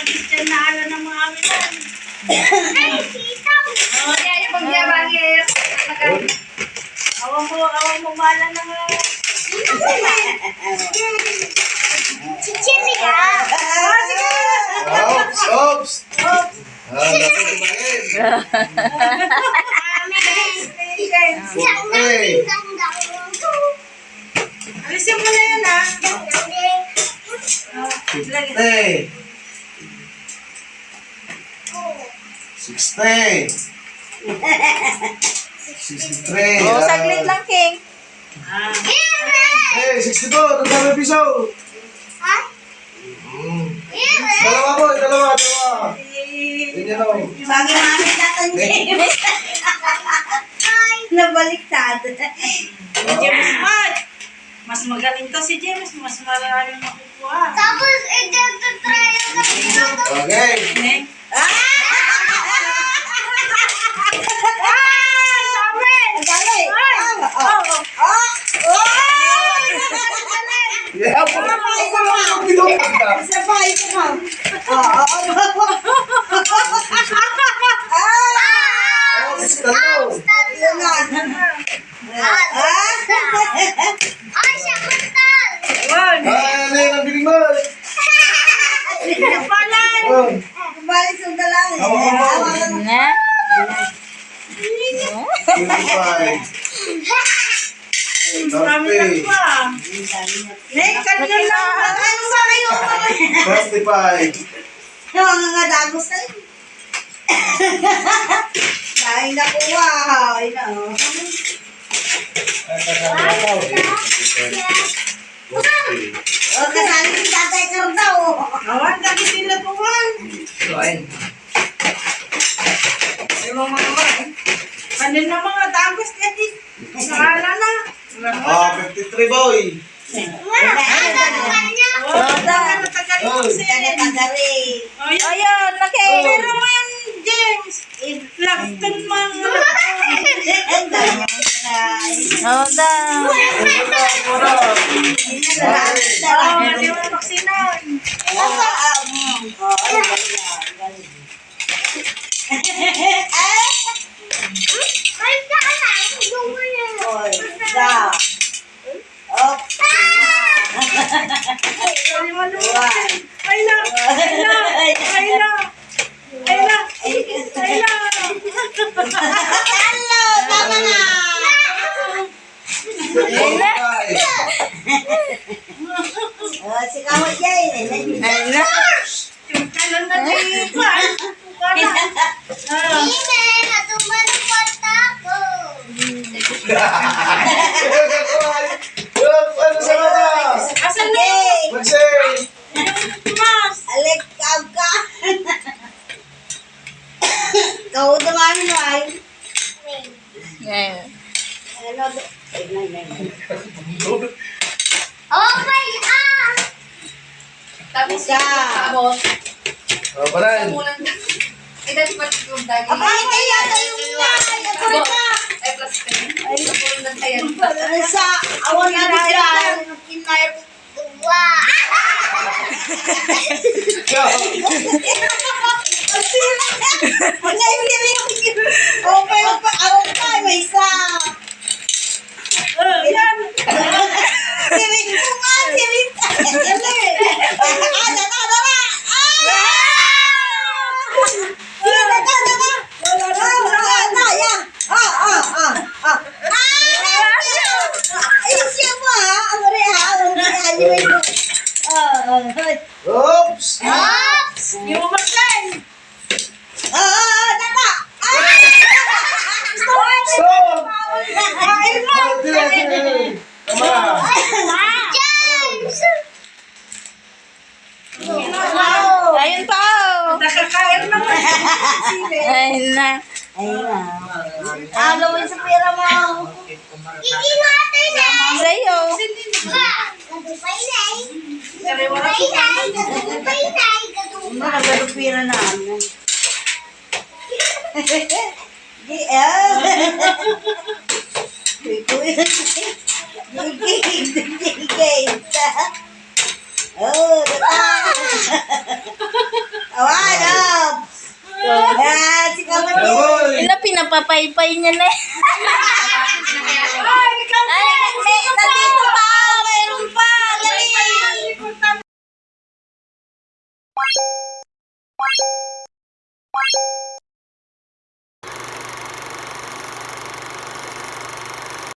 Christian na ala ng mga amin mo. Ay, sitaw! Oo, kaya pag jabagir. Awang mo mala ng... Chichiri ka! Oops! Oops! Dapat kumain. Okay. Alisin mo na yan, ha? 50. 60. 63. Oh, saglit lang, King. Hey, 62. Ang dami piso. Dalawa mo, dalawa. Ganyan o. Bagay namin natin, James. Nabaliktad. James Mart. Mas magaling to si James. Mas maraming makukuha. Tapos, i-try ka dito. Okay. Yeah, Isa pa. Ay, siya kuntal. One. ano yung nabiling mo? Napalan. Oh, Balik sa dalang. Na? 25. Marami na 30. pa. Kanina lang. Ano ba kayo? 35. Yung mga dagos na yun. Dahil nakuha. Ay na. O, kasali si Tatay Carda, o. Awan, dami sila tuwan. Kanin na mga dagos kasi. Nakala na. Oh, 53 boy. Natagal mo si Taga-tagari. Ayan, pero mo yan, James. Lagton mga. Hold on. Hindi mo na maksinan. Ay, saan na? Yung mo yan. Ay, maluwan. Ay lang. Ay lang. Hello, tama na. Si Kawat Jay. Yung kanan na din pa. Ine, natuman ang kwarta ko. Ano sa mga? Asan na? Magsay! Yung mas. Alek, ka. Kau naman mo ay. Ano? Okay, Tapos Isa. Oh, paran. Abay, kaya tayo nga. Sa awan na dyan. Kinay. Wow! Okay, awan pa. May isa. Yan. Siring ko nga. Siring. Oops! Yung umakan. Stop! Tama! James! Ayun pa. Nakakain naman. Ayun na. Ano mo sa pera mo? Iingatan na! Sa'yo. Nagpainay! Nagpainay! Nagpalupira na. Oh, Awan, Ops. Yan, si Kamat yan. Boy! Ila, pinapapaypay niya na.